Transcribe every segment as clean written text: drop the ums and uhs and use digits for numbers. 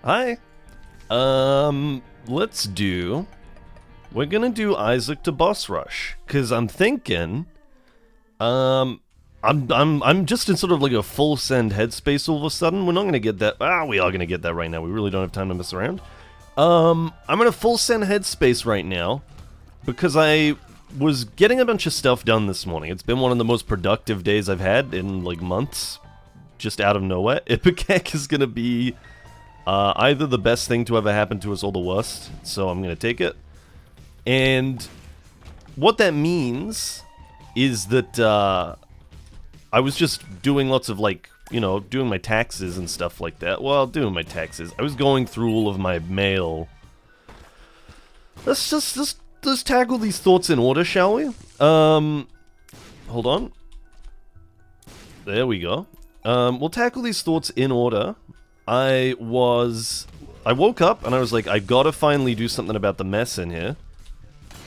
Hi. Let's do... We're gonna do Isaac to boss rush, cause I'm thinking, I'm just in sort of like a full send headspace all of a sudden. We're not gonna get that. We are gonna get that right now. We really don't have time to mess around. I'm in a full send headspace right now because I was getting a bunch of stuff done this morning. It's been one of the most productive days I've had in like months. Just out of nowhere, Ipecac is gonna be either the best thing to ever happen to us or the worst. So I'm gonna take it. And what that means is that I was just doing lots of, like, you know, doing my taxes and stuff like that. Well, doing my taxes. I was going through all of my mail. Let's tackle these thoughts in order, shall we? Hold on. There we go. We'll tackle these thoughts in order. I woke up and I was like, I gotta finally do something about the mess in here.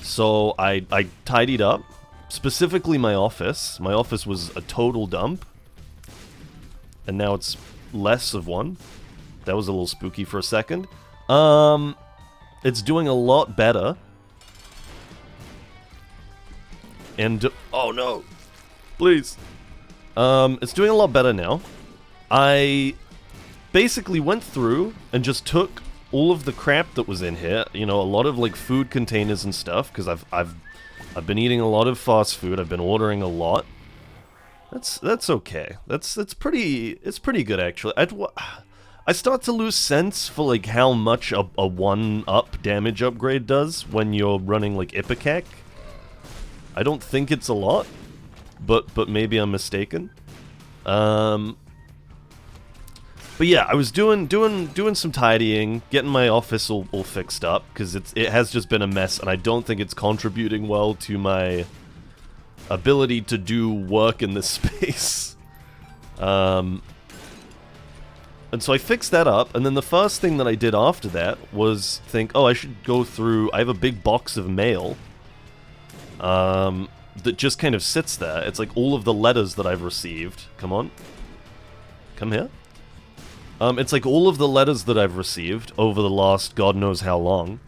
So I tidied up, specifically my office. My office was a total dump. And now it's less of one. That was a little spooky for a second. It's doing a lot better. And, oh no, please. It's doing a lot better now. I basically went through and just took all of the crap that was in here, you know, a lot of like food containers and stuff, because I've been eating a lot of fast food. I've been ordering a lot. That's okay. It's pretty good actually. I start to lose sense for like how much a 1-up damage upgrade does when you're running like Ipecac. I don't think it's a lot, but maybe I'm mistaken. But yeah, I was doing some tidying, getting my office all fixed up, because it has just been a mess, and I don't think it's contributing well to my ability to do work in this space. And so I fixed that up, and then the first thing that I did after that was think, oh, I should go through... I have a big box of mail that just kind of sits there. It's like all of the letters that I've received. Come on. Come here. It's like all of the letters that I've received over the last God knows how long.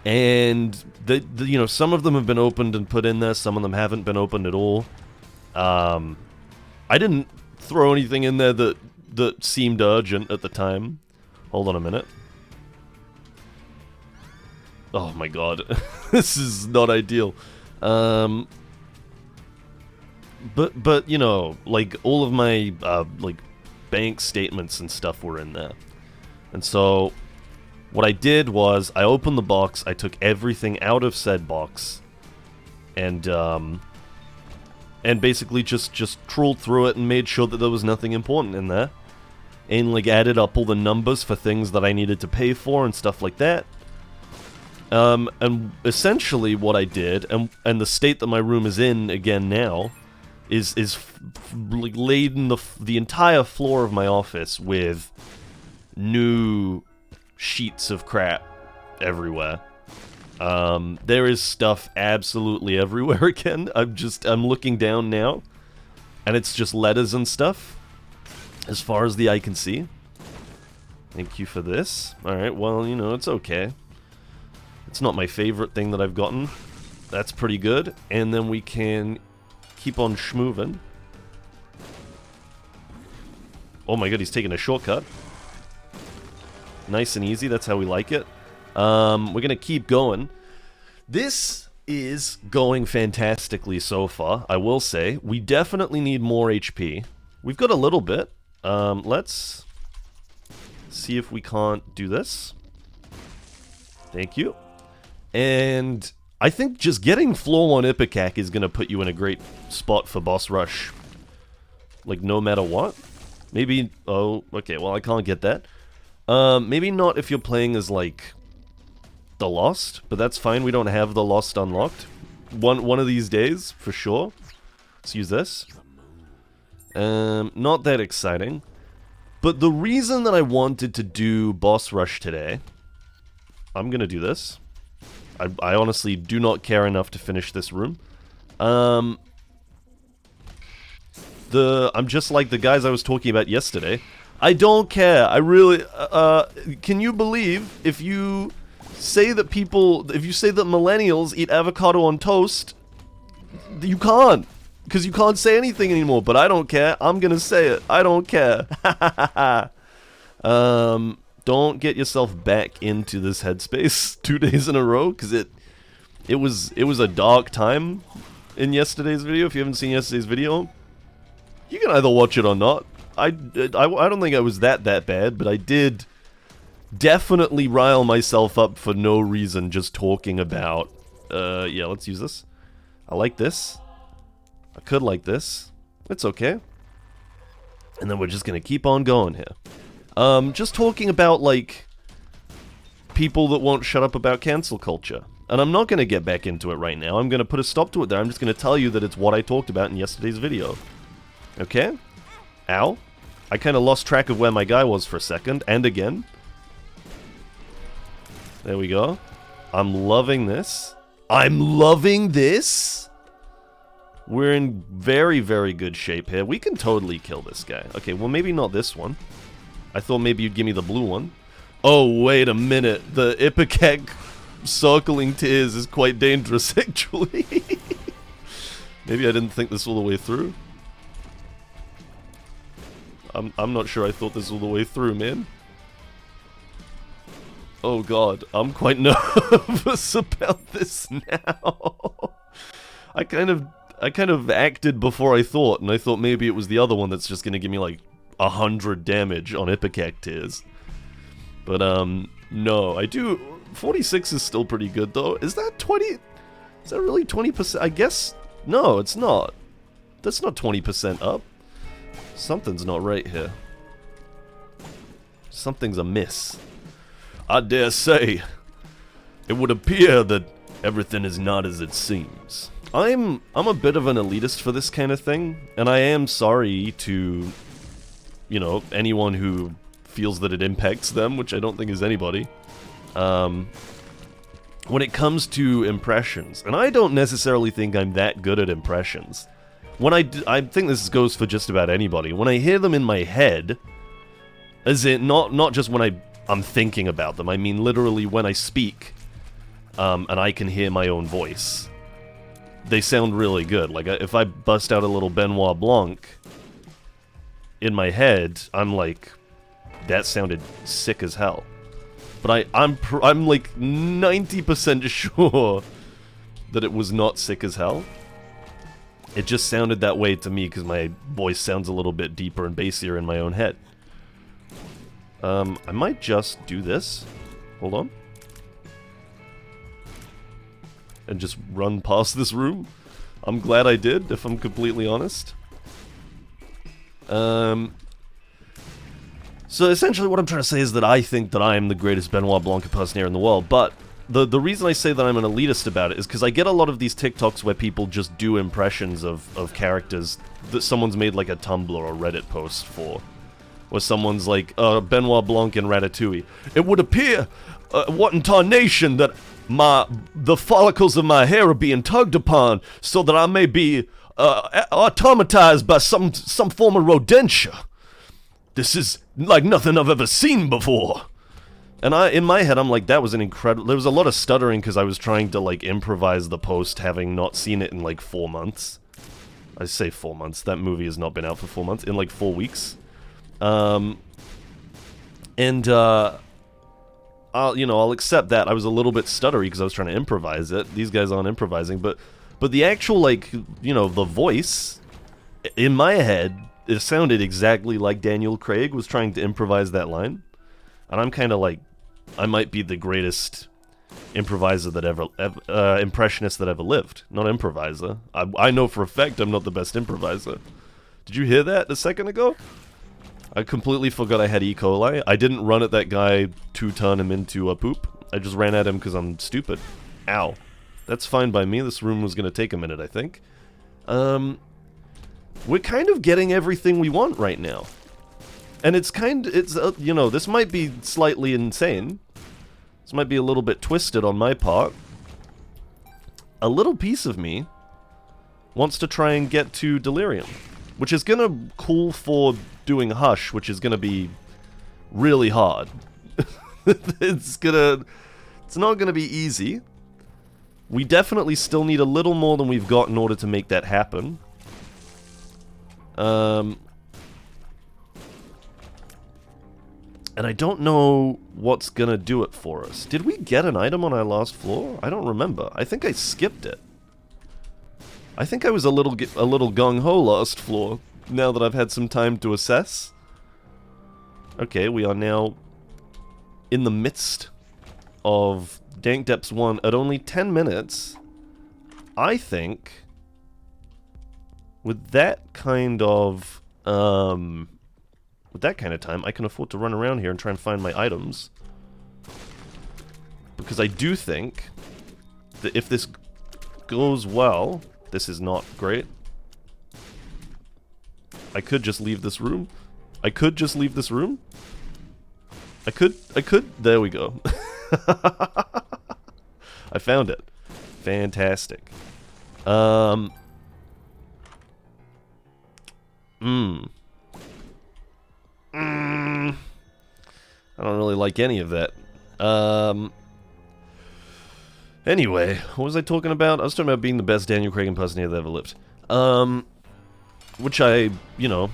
And, you know, some of them have been opened and put in there, some of them haven't been opened at all. I didn't throw anything in there that seemed urgent at the time. Hold on a minute. Oh my god. This is not ideal. But, you know, like, all of my, like, bank statements and stuff were in there. And so what I did was I opened the box, I took everything out of said box, and basically just trawled through it and made sure that there was nothing important in there, and like added up all the numbers for things that I needed to pay for and stuff like that. And essentially what I did, and the state that my room is in again now, is like laden the entire floor of my office with new sheets of crap everywhere. There is stuff absolutely everywhere again. I'm looking down now, and it's just letters and stuff, as far as the eye can see. Thank you for this. Alright, well, you know, it's okay. It's not my favorite thing that I've gotten. That's pretty good. And then we can keep on schmoving. Oh my god, he's taking a shortcut. Nice and easy, that's how we like it. We're gonna keep going. This is going fantastically so far, I will say. We definitely need more HP. We've got a little bit. Let's see if we can't do this. Thank you. And I think just getting floor 1 Ipecac is going to put you in a great spot for boss rush. Like, no matter what. Maybe... Oh, okay, well, I can't get that. Maybe not if you're playing as, like, the Lost, but that's fine. We don't have the Lost unlocked. One of these days, for sure. Let's use this. Not that exciting. But the reason that I wanted to do boss rush today... I'm going to do this. I honestly do not care enough to finish this room. I'm just like the guys I was talking about yesterday. I don't care. I really, can you believe if you say that millennials eat avocado on toast, you can't. Because you can't say anything anymore, but I don't care. I'm gonna say it. I don't care. Don't get yourself back into this headspace 2 days in a row, because it was a dark time in yesterday's video. If you haven't seen yesterday's video, you can either watch it or not. I don't think I was that bad, but I did definitely rile myself up for no reason just talking about, yeah, let's use this. I like this. I could like this. It's okay. And then we're just gonna keep on going here. Just talking about, like, people that won't shut up about cancel culture. And I'm not gonna get back into it right now. I'm gonna put a stop to it there. I'm just gonna tell you that it's what I talked about in yesterday's video. Okay? Ow. I kinda lost track of where my guy was for a second, and again. There we go. I'm loving this. I'm loving this! We're in very, very good shape here. We can totally kill this guy. Okay, well, maybe not this one. I thought maybe you'd give me the blue one. Oh, wait a minute. The Ipecac circling tears is quite dangerous, actually. Maybe I didn't think this all the way through. I'm not sure I thought this all the way through, man. Oh god, I'm quite nervous about this now. I kind of acted before I thought, and I thought maybe it was the other one that's just gonna give me like 100 damage on Ipecac tears. But no, I do. 46 is still pretty good though. Is that 20? Is that really 20%? I guess no, it's not. That's not 20% up. Something's not right here. Something's amiss. I dare say, it would appear that everything is not as it seems. I'm a bit of an elitist for this kind of thing, and I am sorry to, you know, anyone who feels that it impacts them, which I don't think is anybody. When it comes to impressions, and I don't necessarily think I'm that good at impressions. I think this goes for just about anybody. When I hear them in my head, as in not just when I'm thinking about them. I mean literally when I speak, and I can hear my own voice. They sound really good. Like, if I bust out a little Benoit Blanc in my head, I'm like, that sounded sick as hell. But I'm like 90% sure that it was not sick as hell. It just sounded that way to me because my voice sounds a little bit deeper and bassier in my own head. I might just do this. Hold on. And just run past this room. I'm glad I did, if I'm completely honest. So essentially what I'm trying to say is that I think that I am the greatest Benoit Blanc impersonator in the world, but the reason I say that I'm an elitist about it is because I get a lot of these TikToks where people just do impressions of characters that someone's made like a Tumblr or Reddit post for. Where someone's like, Benoit Blanc in Ratatouille. It would appear, what in tarnation, that the follicles of my hair are being tugged upon so that I may be automatized by some form of rodentia. This is like nothing I've ever seen before. And in my head, I'm like, that was an incredible... There was a lot of stuttering because I was trying to, like, improvise the post, having not seen it in, like, 4 months. I say 4 months. That movie has not been out for 4 months. In, like, 4 weeks. I'll accept that. I was a little bit stuttery because I was trying to improvise it. These guys aren't improvising, but the actual, like, you know, the voice, in my head, it sounded exactly like Daniel Craig was trying to improvise that line. And I'm kind of like, I might be the greatest improviser that impressionist that ever lived. Not improviser. I know for a fact I'm not the best improviser. Did you hear that a second ago? I completely forgot I had E. coli. I didn't run at that guy to turn him into a poop. I just ran at him because I'm stupid. Ow. That's fine by me. This room was going to take a minute, I think. We're kind of getting everything we want right now. And it's you know, this might be slightly insane. This might be a little bit twisted on my part. A little piece of me wants to try and get to Delirium. which is gonna call for doing Hush, which is gonna be really hard. It's not gonna be easy. We definitely still need a little more than we've got in order to make that happen. And I don't know what's gonna do it for us. Did we get an item on our last floor? I don't remember. I think I skipped it. I think I was a little gung-ho last floor, now that I've had some time to assess. Okay, we are now in the midst of Dank Depths 1 at only 10 minutes. I think with that kind of time, I can afford to run around here and try and find my items. Because I do think that if this goes well, this is not great. I could just leave this room. I could. There we go. I found it. Fantastic. I don't really like any of that. Anyway, what was I talking about? I was talking about being the best Daniel Craig impersonator that ever lived. Which I, you know,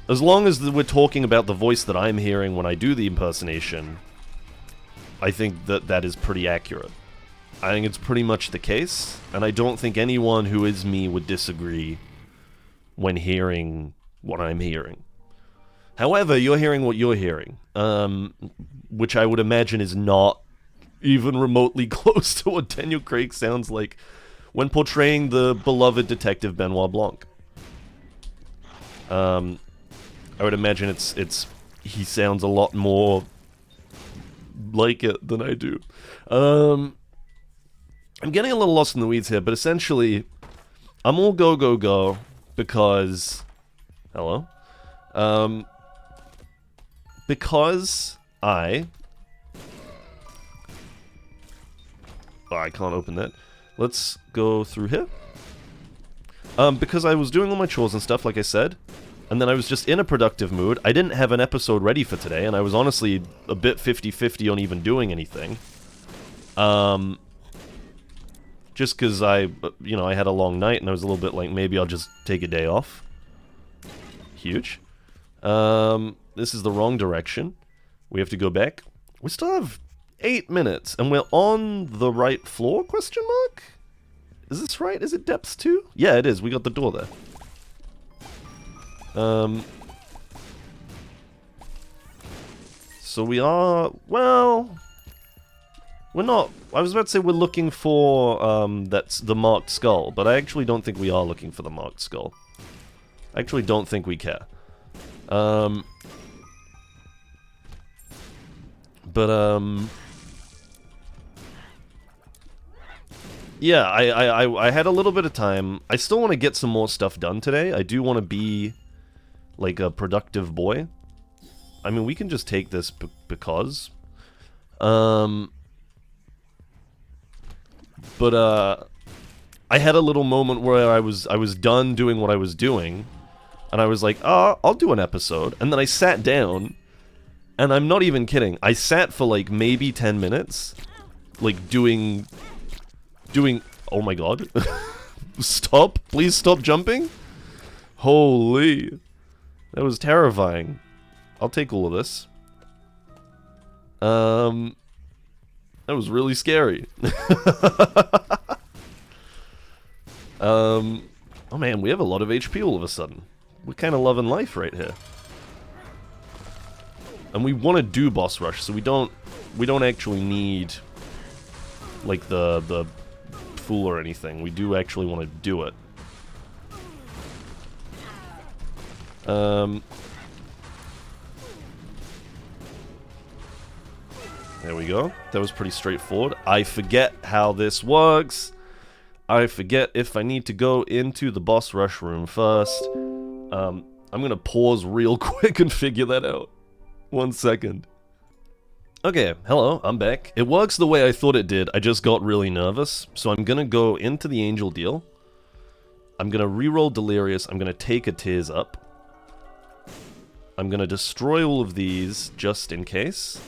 as long as we're talking about the voice that I'm hearing when I do the impersonation, I think that that is pretty accurate. I think it's pretty much the case, and I don't think anyone who is me would disagree when hearing what I'm hearing. However, you're hearing what you're hearing, which I would imagine is not even remotely close to what Daniel Craig sounds like when portraying the beloved detective Benoit Blanc. I would imagine he sounds a lot more like it than I do. I'm getting a little lost in the weeds here, but essentially, I'm all go because... Hello? Because I can't open that. Let's go through here. Because I was doing all my chores and stuff, like I said, and then I was just in a productive mood. I didn't have an episode ready for today, and I was honestly a bit 50-50 on even doing anything. Just because I had a long night, and I was a little bit like, maybe I'll just take a day off. Huge. This is the wrong direction. We have to go back. We still have 8 minutes, and we're on the right floor, question mark? Is this right? Is it depths 2? Yeah, it is. We got the door there. So we are... Well... We're not... I was about to say we're looking for, that's the marked skull, but I actually don't think we are looking for the marked skull. I actually don't think we care. Yeah, I had a little bit of time. I still want to get some more stuff done today. I do want to be, like, a productive boy. I mean, we can just take this because. I had a little moment where I was done doing what I was doing, and I was like, I'll do an episode. And then I sat down, and I'm not even kidding. I sat for, like, maybe 10 minutes, like, doing... Oh my god. Stop. Please stop jumping. Holy. That was terrifying. I'll take all of this. That was really scary. Oh man, we have a lot of HP all of a sudden. We're kind of loving life right here. And we want to do boss rush, so we don't actually need, like, the fool or anything. We do actually want to do it. There we go. That was pretty straightforward. I forget how this works. I forget if I need to go into the boss rush room first. I'm gonna pause real quick and figure that out. 1 second. Okay, hello, I'm back. It works the way I thought it did, I just got really nervous, so I'm gonna go into the angel deal. I'm going to reroll Delirious. I'm going to take a Tears Up. I'm going to destroy all of these just in case.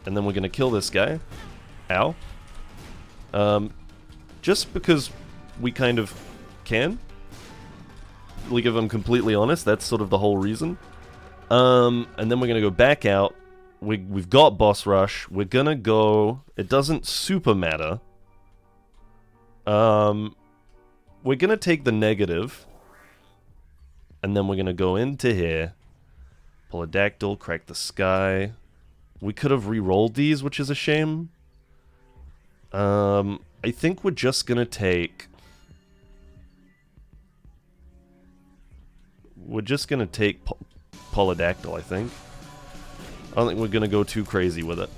And then we're going to kill this guy. Ow. Just because we kind of can. Like, if I'm completely honest, that's sort of the whole reason. And then we're going to go back out. We've got Boss Rush. We're going to go... It doesn't super matter. We're going to take the negative. And then we're going to go into here. Polydactyl, Crack the Sky. We could have re-rolled these, which is a shame. I think we're just going to take... We're just going to take Polydactyl, I think. I don't think we're going to go too crazy with it.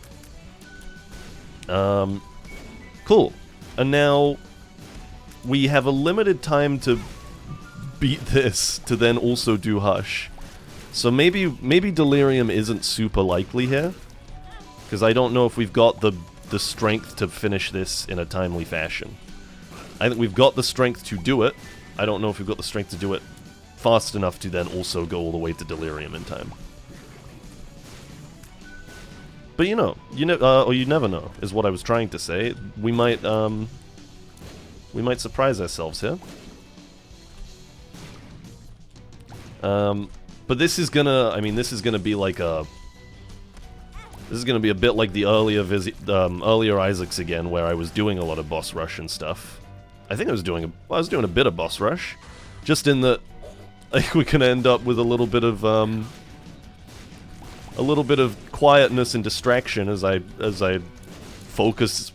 Cool. And now we have a limited time to beat this to then also do Hush. So maybe Delirium isn't super likely here. Because I don't know if we've got the strength to finish this in a timely fashion. I think we've got the strength to do it. I don't know if we've got the strength to do it fast enough to then also go all the way to Delirium in time. But you know, or you never know, is what I was trying to say. We might surprise ourselves here. But this is gonna, this is gonna be like a... This is gonna be a bit like the earlier Isaacs again, where I was doing a lot of boss rush and stuff. I think I was doing a bit of boss rush, just in that like we can end up with a little bit of quietness and distraction as I focus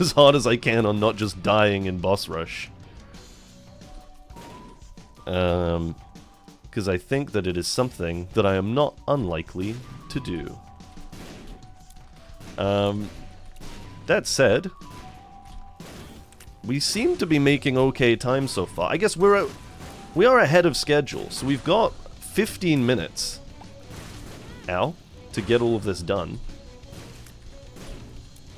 as hard as I can on not just dying in boss rush. Because I think that it is something that I am not unlikely to do. That said, we seem to be making okay time so far. I guess we are ahead of schedule, so we've got 15 minutes. Ow. To get all of this done.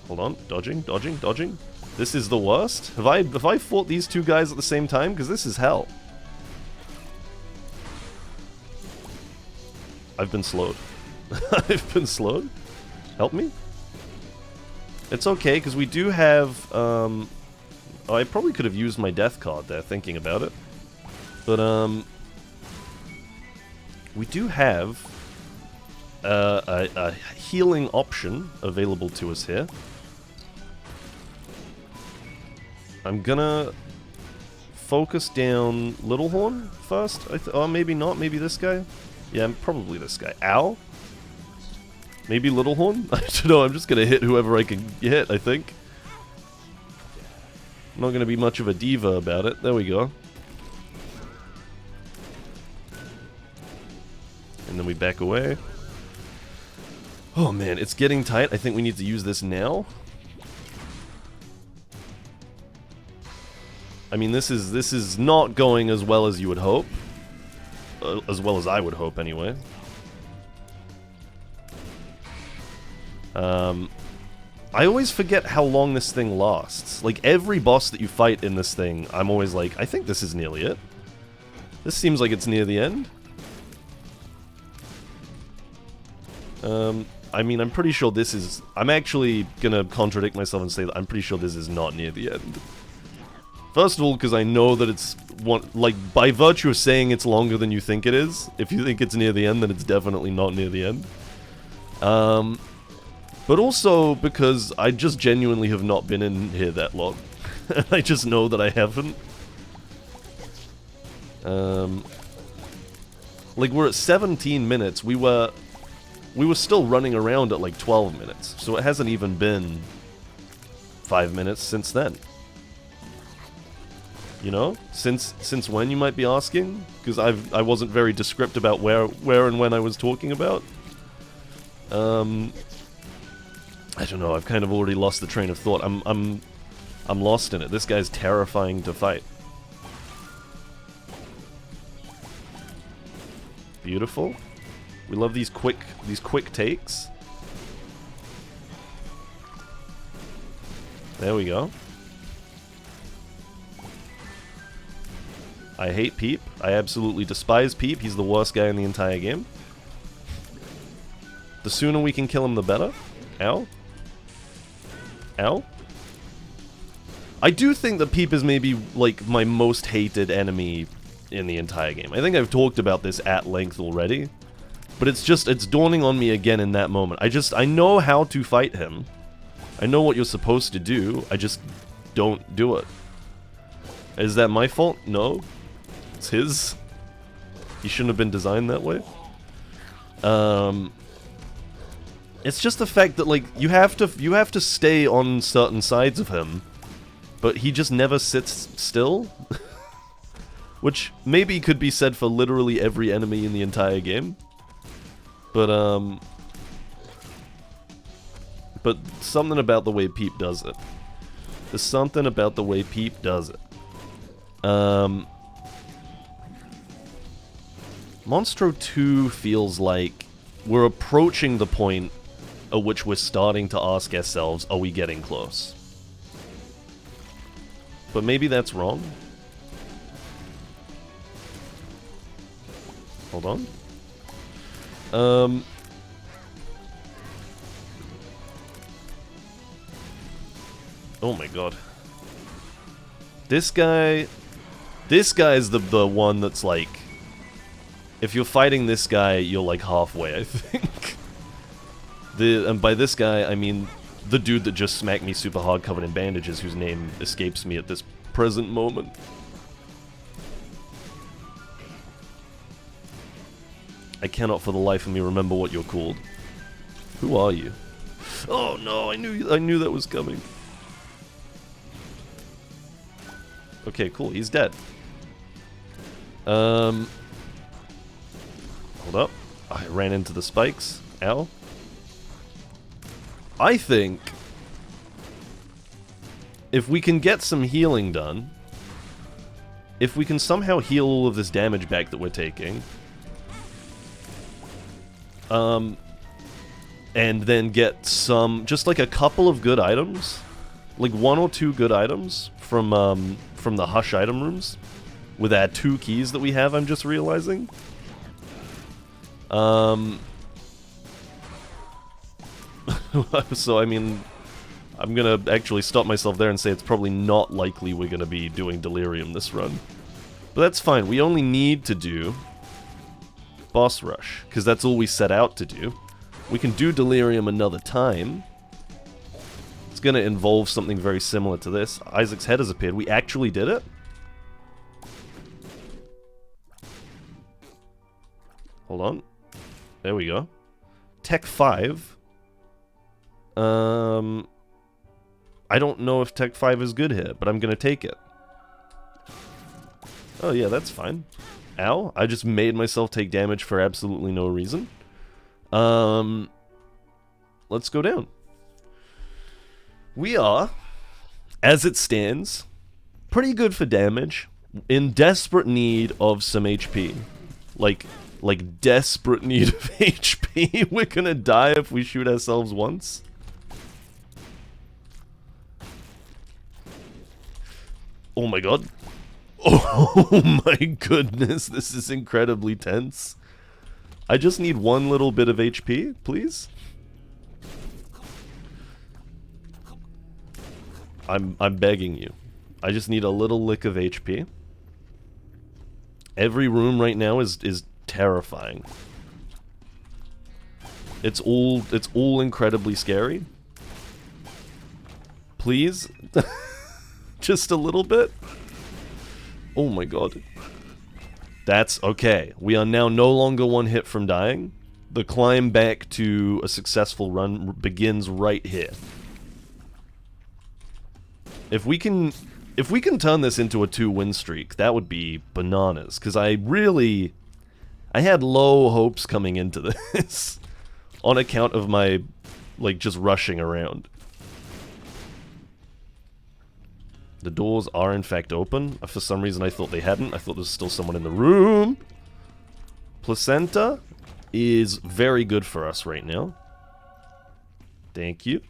Hold on. Dodging, dodging, dodging. This is the worst? Have I fought these two guys at the same time? Because this is hell. I've been slowed. I've been slowed? Help me? It's okay, because we do have... oh, I probably could have used my death card there, thinking about it. But, we do have a healing option available to us here. I'm gonna focus down Little Horn first. Or maybe not. Maybe this guy. Yeah, probably this guy. Ow. Maybe Little Horn? I don't know. I'm just gonna hit whoever I can hit, I think. I'm not gonna be much of a diva about it. There we go. And then we back away. Oh man, it's getting tight. I think we need to use this now. I mean, this is not going as well as you would hope. As well as I would hope, anyway. I always forget how long this thing lasts. Like, every boss that you fight in this thing, I'm always like, I think this is nearly it. This seems like it's near the end. I mean, I'm pretty sure this is... I'm actually gonna contradict myself and say that I'm pretty sure this is not near the end. First of all, because I know that it's... like, by virtue of saying it's longer than you think it is, if you think it's near the end, then it's definitely not near the end. But also because I just genuinely have not been in here that long. I just know that I haven't. Like, we're at 17 minutes. We were still running around at like 12 minutes. So it hasn't even been 5 minutes since then. You know? Since when, you might be asking? Because I wasn't very descriptive about where and when I was talking about. I don't know, I've kind of already lost the train of thought. I'm lost in it. This guy's terrifying to fight. Beautiful. We love these quick takes. There we go. I hate Peep. I absolutely despise Peep. He's the worst guy in the entire game. The sooner we can kill him, the better. Ow. Ow. I do think that Peep is maybe, like, my most hated enemy in the entire game. I think I've talked about this at length already. But it's dawning on me again in that moment. I know how to fight him. I know what you're supposed to do. I just don't do it. Is that my fault? No. It's his. He shouldn't have been designed that way. It's just the fact that, like, you have to stay on certain sides of him, but he just never sits still. Which maybe could be said for literally every enemy in the entire game. But something about the way Peep does it. There's something about the way Peep does it. Monstro 2 feels like we're approaching the point at which we're starting to ask ourselves, are we getting close? But maybe that's wrong. Hold on. Oh my god. This guy is the one that's like, if you're fighting this guy, you're like halfway, I think. And by this guy, I mean the dude that just smacked me super hard covered in bandages, whose name escapes me at this present moment. I cannot for the life of me remember what you're called. Who are you? Oh no, I knew that was coming. Okay, cool, he's dead. Hold up. I ran into the spikes. Ow. I think if we can get some healing done, if we can somehow heal all of this damage back that we're taking, and then get just like a couple of good items, like 1 or 2 good items from the Hush item rooms, with our 2 keys that we have, I'm just realizing. So, I mean, I'm gonna actually stop myself there and say it's probably not likely we're gonna be doing Delirium this run. But that's fine, we only need to do Boss Rush, because that's all we set out to do. We can do Delirium another time. It's gonna involve something very similar to this. Isaac's head has appeared. We actually did it? Hold on. There we go. Tech 5. I don't know if Tech 5 is good here, but I'm gonna take it. Oh yeah, that's fine. Ow, I just made myself take damage for absolutely no reason. Let's go down. We are, as it stands, pretty good for damage, in desperate need of some HP. Like desperate need of HP. We're gonna die if we shoot ourselves once. Oh my god. Oh my goodness, this is incredibly tense. I just need one little bit of HP, please. I'm begging you. I just need a little lick of HP. Every room right now is terrifying. It's all incredibly scary. Please? Just a little bit? Oh my god. That's okay. We are now no longer one hit from dying. The climb back to a successful run begins right here. If we can turn this into a 2-win streak, that would be bananas. Because I had low hopes coming into this. On account of my, like, just rushing around. The doors are in fact open. For some reason I thought they hadn't. I thought there was still someone in the room. Placenta is very good for us right now. Thank you.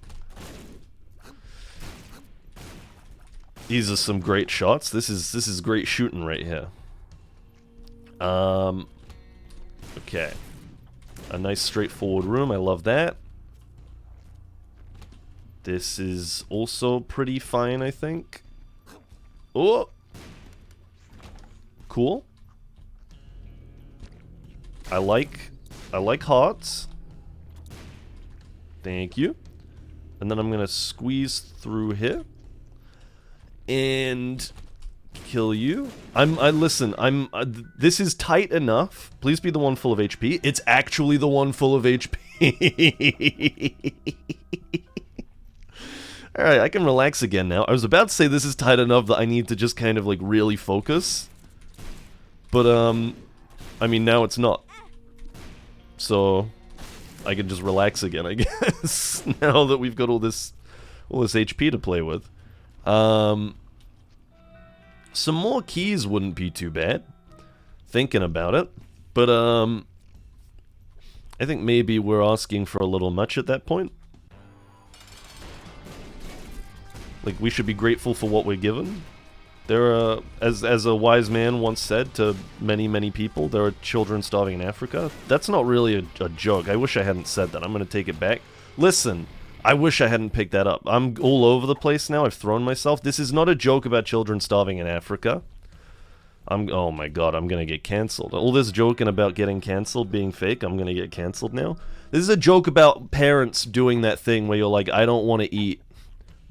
These are some great shots. This is great shooting right here. Okay. A nice straightforward room. I love that. This is also pretty fine, I think. Oh! Cool. I like hearts. Thank you. And then I'm gonna squeeze through here. And kill you. Listen, this is tight enough. Please be the one full of HP. It's actually the one full of HP. Alright, I can relax again now. I was about to say this is tight enough that I need to just kind of, like, really focus. But, I mean, now it's not. So, I can just relax again, I guess. Now that we've got all this HP to play with. Some more keys wouldn't be too bad. Thinking about it. But, I think maybe we're asking for a little much at that point. Like, we should be grateful for what we're given. There are, as a wise man once said to many, many people, there are children starving in Africa. That's not really a joke. I wish I hadn't said that. I'm going to take it back. Listen, I wish I hadn't picked that up. I'm all over the place now. I've thrown myself. This is not a joke about children starving in Africa. Oh my god, I'm going to get cancelled. All this joking about getting cancelled being fake, I'm going to get cancelled now. This is a joke about parents doing that thing where you're like, I don't want to eat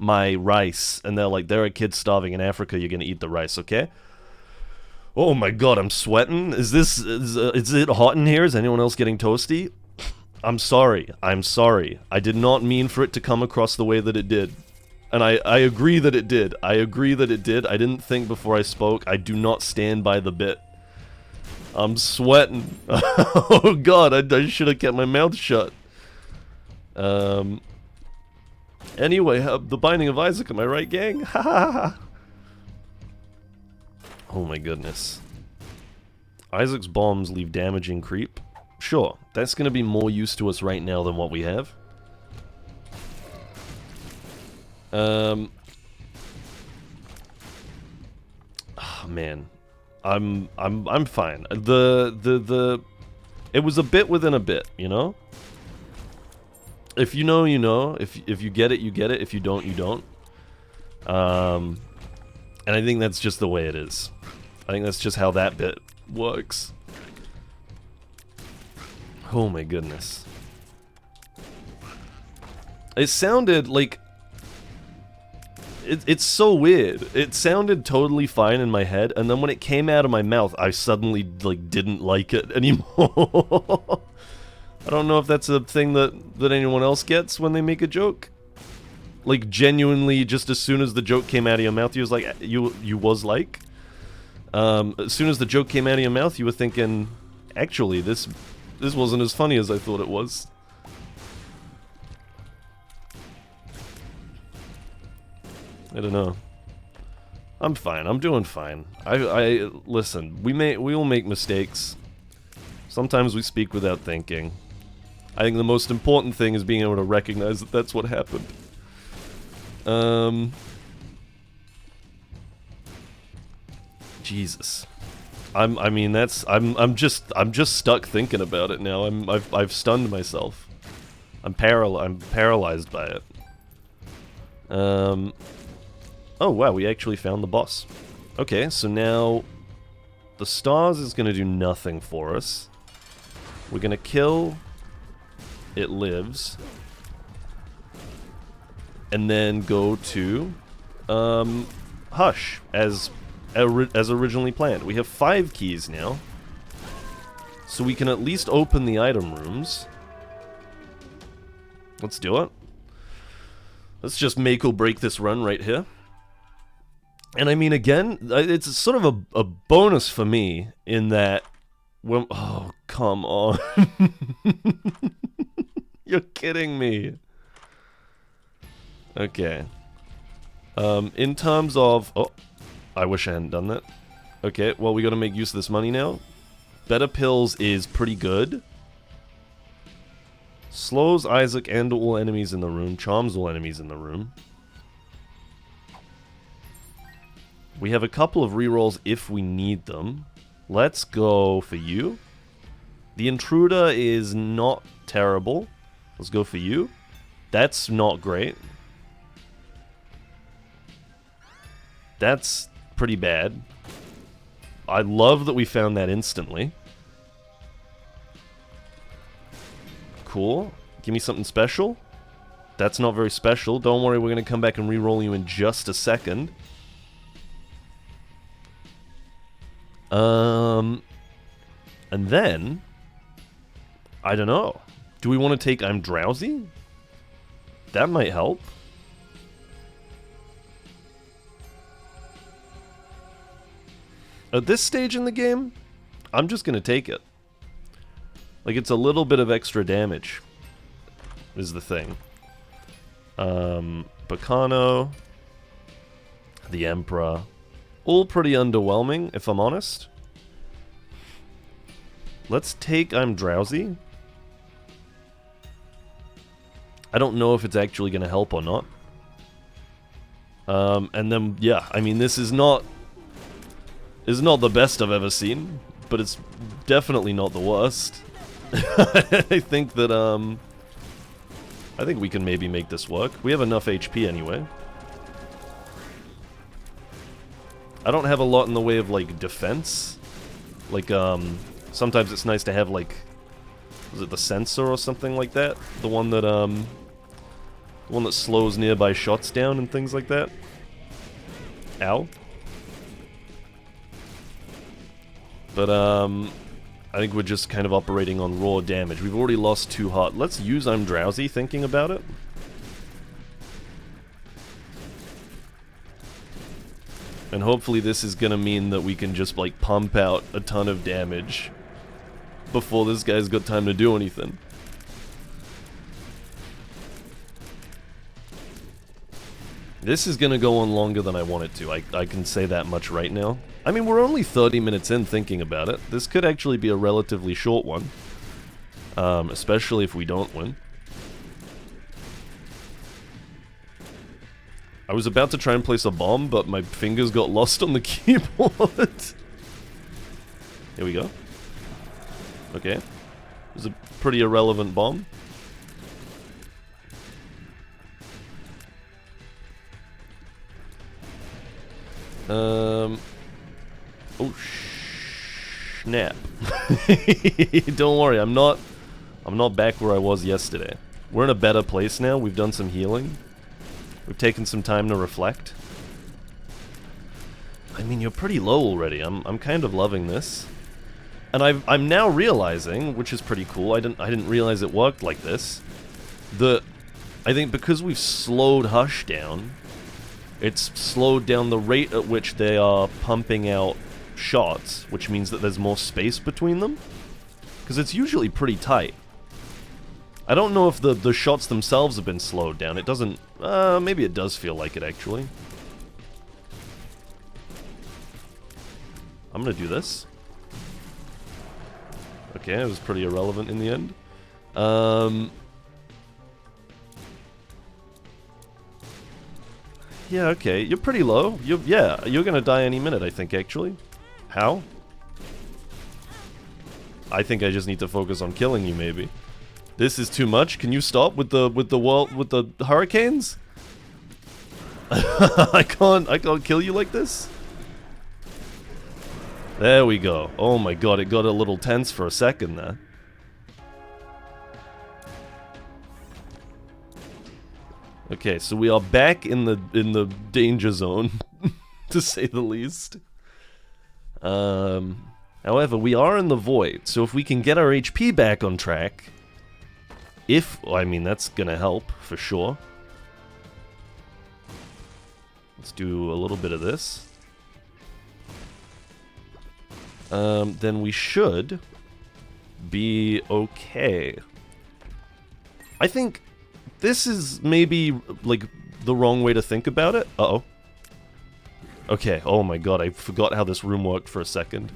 my rice, and they're like, there are kids starving in Africa, you're gonna eat the rice, okay? Oh my god, I'm sweating. Is it hot in here? Is anyone else getting toasty? I'm sorry. I did not mean for it to come across the way that it did. And I agree that it did. I didn't think before I spoke. I do not stand by the bit. I'm sweating. Oh god, I should have kept my mouth shut. Anyway, the Binding of Isaac, am I right, gang? Ha ha ha! Oh my goodness. Isaac's bombs leave damaging creep. Sure, that's gonna be more use to us right now than what we have. Oh man. I'm fine. It was a bit within a bit, you know? If you know, you know. If you get it, you get it. If you don't, you don't. And I think that's just the way it is. I think that's just how that bit works. Oh my goodness. It sounded like... It's so weird. It sounded totally fine in my head, and then when it came out of my mouth, I suddenly, like, didn't like it anymore. I don't know if that's a thing that anyone else gets when they make a joke. Like, genuinely, just as soon as the joke came out of your mouth, you was like, as soon as the joke came out of your mouth, you were thinking, actually, this wasn't as funny as I thought it was. I don't know. I'm fine. I'm doing fine. Listen, we all make mistakes. Sometimes we speak without thinking. I think the most important thing is being able to recognize that that's what happened. Jesus. I'm just stuck thinking about it now. I've stunned myself. I'm paralyzed by it. Oh wow, we actually found the boss. Okay, so now the stars is gonna do nothing for us. We're gonna kill it lives, and then go to Hush as originally planned. We have 5 keys now, so we can at least open the item rooms. Let's do it. Let's just make or break this run right here. And I mean, again, it's sort of a bonus for me in that when... Oh, come on. You're kidding me. Okay. In terms of... Oh, I wish I hadn't done that. Okay, well, we gotta make use of this money now. Better Pills is pretty good. Slows Isaac and all enemies in the room. Charms all enemies in the room. We have a couple of rerolls if we need them. Let's go for you. The intruder is not terrible. Let's go for you. That's not great. That's pretty bad. I love that we found that instantly. Cool. Give me something special. That's not very special. Don't worry, we're going to come back and re-roll you in just a second. And then... I don't know. Do we want to take I'm Drowsy? That might help. At this stage in the game, I'm just going to take it. Like, it's a little bit of extra damage, is the thing. Bacano, the Emperor, all pretty underwhelming, if I'm honest. Let's take I'm Drowsy. I don't know if it's actually going to help or not. And then, yeah, I mean, this is not the best I've ever seen, but it's definitely not the worst. I think that, I think we can maybe make this work. We have enough HP anyway. I don't have a lot in the way of, like, defense. Like, sometimes it's nice to have, like, was it the sensor or something like that? The one that slows nearby shots down and things like that. Ow. But, I think we're just kind of operating on raw damage. We've already lost 2 heart. Let's use I'm Drowsy, thinking about it. And hopefully this is gonna mean that we can just, like, pump out a ton of damage before this guy's got time to do anything. This is gonna go on longer than I want it to. I can say that much right now. I mean, we're only 30 minutes in thinking about it. This could actually be a relatively short one. Especially if we don't win. I was about to try and place a bomb, but my fingers got lost on the keyboard. Here we go. Okay. It was a pretty irrelevant bomb. Oh, snap. Don't worry, I'm not back where I was yesterday. We're in a better place now. We've done some healing. We've taken some time to reflect. I mean, you're pretty low already. I'm kind of loving this. And I'm now realizing, which is pretty cool. I didn't realize it worked like this. I think because we've slowed Hush down, it's slowed down the rate at which they are pumping out shots, which means that there's more space between them. Because it's usually pretty tight. I don't know if the shots themselves have been slowed down. It doesn't... maybe it does feel like it, actually. I'm gonna do this. Okay, it was pretty irrelevant in the end. Yeah, okay. You're pretty low. You're gonna die any minute, I think, actually. How? I think I just need to focus on killing you, maybe. This is too much. Can you stop with the hurricanes? I can't kill you like this. There we go. Oh my god, it got a little tense for a second there. Okay, so we are back in the danger zone, to say the least. However, we are in the void, so if we can get our HP back on track, I mean, that's gonna help, for sure. Let's do a little bit of this. Then we should be okay. I think this is maybe, like, the wrong way to think about it. Uh-oh. Okay, oh my god, I forgot how this room worked for a second.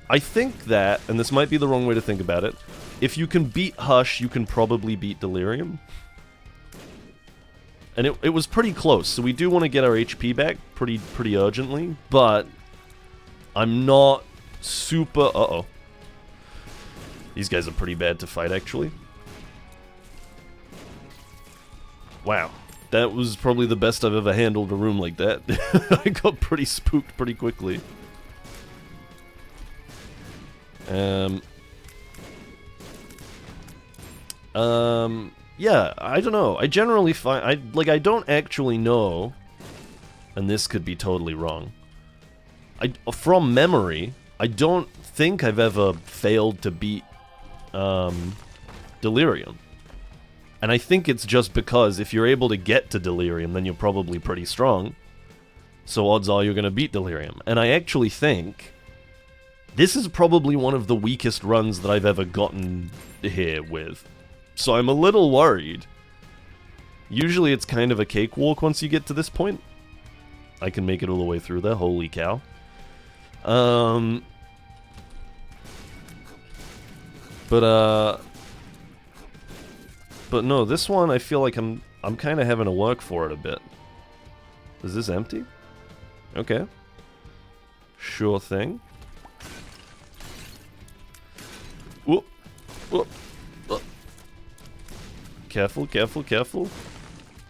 I think that, and this might be the wrong way to think about it, if you can beat Hush, you can probably beat Delirium. And it was pretty close, so we do want to get our HP back pretty urgently, but I'm not super... Uh-oh. These guys are pretty bad to fight, actually. Wow. That was probably the best I've ever handled a room like that. I got pretty spooked pretty quickly. Yeah, I don't know. I generally find... I don't actually know, and this could be totally wrong. From memory, I don't think I've ever failed to beat, Delirium. And I think it's just because if you're able to get to Delirium, then you're probably pretty strong. So odds are you're going to beat Delirium. And I actually think this is probably one of the weakest runs that I've ever gotten here with. So I'm a little worried. Usually it's kind of a cakewalk once you get to this point. I can make it all the way through there, holy cow. But no, this one I feel like I'm kind of having to work for it a bit. Is this empty? Okay. Sure thing. Whoop. Whoop. Careful, careful, careful.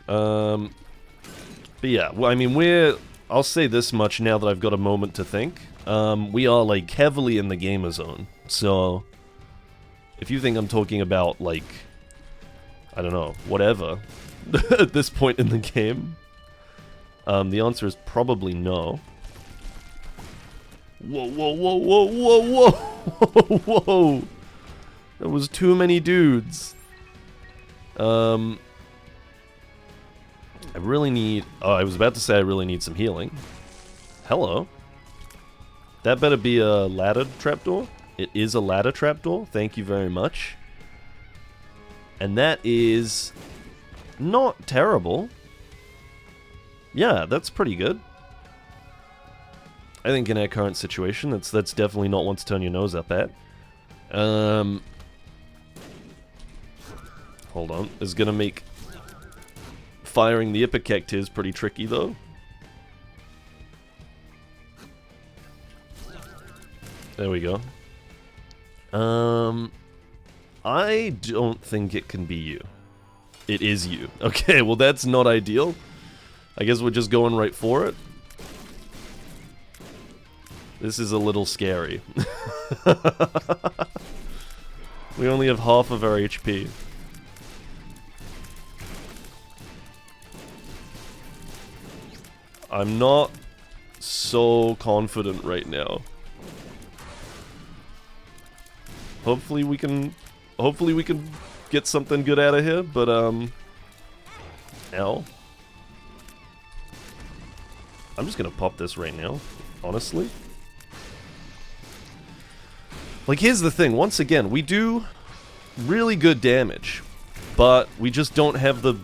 But yeah, well, I mean, I'll say this much now that I've got a moment to think. We are, like, heavily in the gamer zone. So, if you think I'm talking about, like, I don't know, whatever, at this point in the game, the answer is probably no. Whoa, whoa, whoa, whoa, whoa, whoa, whoa! There was too many dudes. I really need... Oh, I was about to say I really need some healing. Hello. That better be a ladder trapdoor. It is a ladder trapdoor. Thank you very much. And that is not terrible. Yeah, that's pretty good. I think in our current situation, that's definitely not one to turn your nose up at. Hold on. It's gonna make firing the Ipocactirs pretty tricky, though. There we go. I don't think it can be you. It is you. Okay, well that's not ideal. I guess we're just going right for it. This is a little scary. We only have half of our HP. I'm not so confident right now. Hopefully we can get something good out of here, but ow. I'm just gonna pop this right now, honestly. Like, here's the thing, once again, we do really good damage, but we just don't have the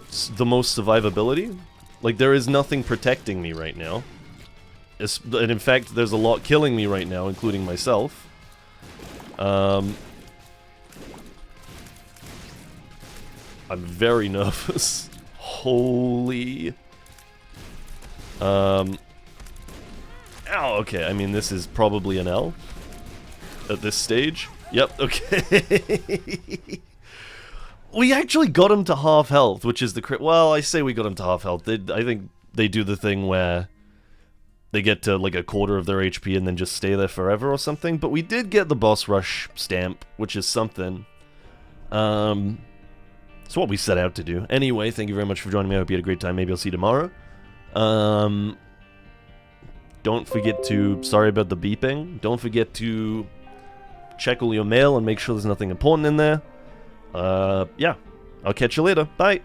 most survivability. Like, there is nothing protecting me right now. And in fact, there's a lot killing me right now, including myself. I'm very nervous. Holy... Ow, okay, I mean, this is probably an L. At this stage. Yep, okay. We actually got him to half health, which is the well, I say we got him to half health. I think they do the thing where they get to like a quarter of their HP and then just stay there forever or something. But we did get the boss rush stamp, which is something. It's what we set out to do. Anyway, thank you very much for joining me. I hope you had a great time. Maybe I'll see you tomorrow. Don't forget to... Sorry about the beeping. Don't forget to check all your mail and make sure there's nothing important in there. Yeah. I'll catch you later. Bye.